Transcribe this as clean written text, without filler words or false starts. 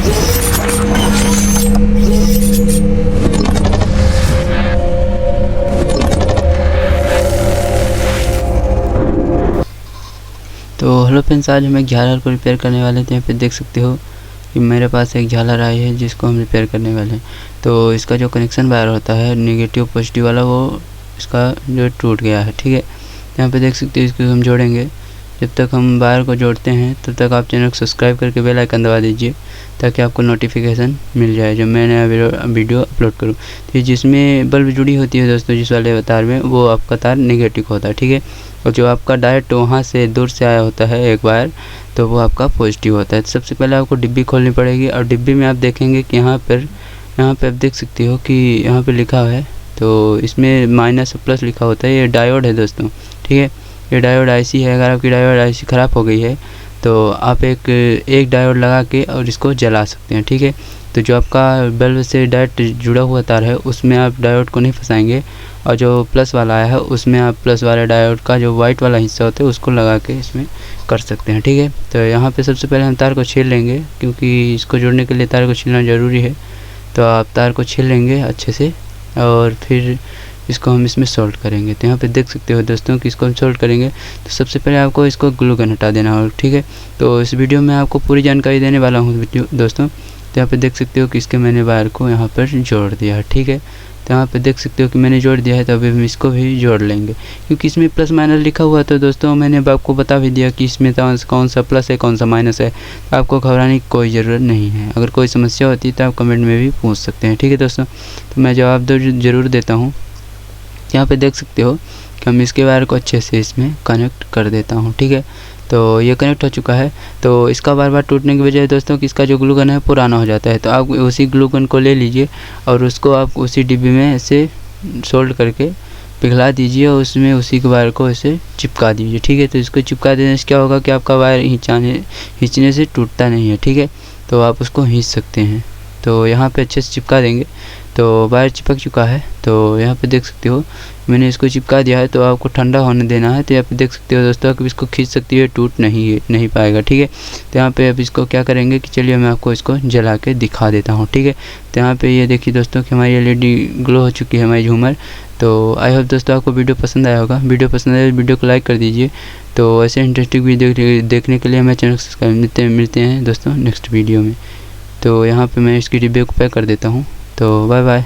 तो hello friends, आज हम एक झालर को रिपेयर करने वाले थे। यहाँ पे देख सकते हो कि मेरे पास एक झालर आई है जिसको हम रिपेयर करने वाले हैं। तो इसका जो कनेक्शन वायर होता है नेगेटिव पॉजिटिव वाला, वो इसका जो टूट गया है। ठीक है, यहाँ पे देख सकते हो इसको हम जोड़ेंगे। जब तक हम वायर को जोड़ते हैं तब तक आप चैनल को सब्सक्राइब करके बेल आइकन दबा दीजिए ताकि आपको नोटिफिकेशन मिल जाए जब मैं नया वीडियो अपलोड करूँ। तो जिसमें बल्ब जुड़ी होती है दोस्तों, जिस वाले तार में, वो आपका तार नेगेटिव होता है। ठीक है, और जो आपका डायरेक्ट वहाँ से दूर से आया होता है एक वायर, तो वो आपका पॉजिटिव होता है। तो सबसे पहले आपको डिब्बी खोलनी पड़ेगी और डिब्बी में आप देखेंगे कि यहाँ पर आप देख सकते हो कि यहाँ पर लिखा है, तो इसमें माइनस प्लस लिखा होता है। ये डायोड है दोस्तों। ठीक है, ये डायोड आईसी है। अगर आपकी डायोड आईसी ख़राब हो गई है तो आप एक डायोड लगा के और इसको जला सकते हैं। ठीक है, तो जो आपका बल्ब से डायरेक्ट जुड़ा हुआ तार है उसमें आप डायोड को नहीं फंसाएंगे, और जो प्लस वाला आया है उसमें आप प्लस वाले डायोड का जो वाइट वाला हिस्सा होता है उसको लगा के इसमें कर सकते हैं। ठीक है, तो यहाँ पे सबसे पहले हम तार को छील लेंगे, क्योंकि इसको जोड़ने के लिए तार को छीलना ज़रूरी है। तो आप तार को छील लेंगे अच्छे से और फिर इसको हम इसमें सोल्ड करेंगे। तो यहाँ पे देख सकते हो दोस्तों कि इसको हम सोल्ड करेंगे। तो सबसे पहले आपको इसको ग्लू गन हटा देना होगा। ठीक है, तो इस वीडियो में आपको पूरी जानकारी देने वाला हूँ दोस्तों। तो यहाँ पे देख सकते हो कि इसके मैंने वायर को यहाँ पर जोड़ दिया है। ठीक है, तो यहाँ पे देख सकते हो कि मैंने जोड़ दिया है। तो अभी हम इसको भी जोड़ लेंगे, क्योंकि इसमें प्लस माइनस लिखा हुआ है। तो दोस्तों मैंने आपको बता भी दिया कि इसमें कौन सा प्लस है कौन सा माइनस है। तो आपको घबराने की कोई ज़रूरत नहीं है। अगर कोई समस्या होती है तो आप कमेंट में भी पूछ सकते हैं। ठीक है दोस्तों, तो मैं जवाब ज़रूर देता हूँ। यहाँ पे देख सकते हो कि हम इसके वायर को अच्छे से इसमें कनेक्ट कर देता हूँ। ठीक है, तो ये कनेक्ट हो चुका है। तो इसका बार बार टूटने की वजह है दोस्तों कि इसका जो ग्लू गन है पुराना हो जाता है। तो आप उसी ग्लू गन को ले लीजिए और उसको आप उसी डिब्बी में ऐसे सोल्ड करके पिघला दीजिए और उसमें उसी के वायर को ऐसे चिपका दीजिए। ठीक है, तो इसको चिपका देने से क्या होगा कि आपका वायर खींचने से टूटता नहीं है। ठीक है, तो आप उसको खींच सकते हैं। तो यहाँ पे अच्छे से चिपका देंगे। तो वायर चिपक चुका है। तो यहाँ पे देख सकते हो मैंने इसको चिपका दिया है। तो आपको ठंडा होने देना है। तो यहाँ पे देख सकते हो दोस्तों कि इसको खींच सकती है, टूट नहीं पाएगा। ठीक है, तो यहाँ पे अब इसको क्या करेंगे कि चलिए मैं आपको इसको जला के दिखा देता हूँ। ठीक है, तो यहाँ पे ये देखिए दोस्तों कि हमारी एलईडी ग्लो हो चुकी है, हमारी झूमर। तो आई होप दोस्तों आपको वीडियो पसंद आया होगा। वीडियो पसंद आए तो वीडियो को लाइक कर दीजिए। तो ऐसे इंटरेस्टिंग वीडियो देखने के लिए हमारे चैनल सब्सक्राइब मिलते हैं दोस्तों नेक्स्ट वीडियो में। तो यहाँ पे मैं इसकी डिब्बे को पैक कर देता हूँ। तो बाय बाय।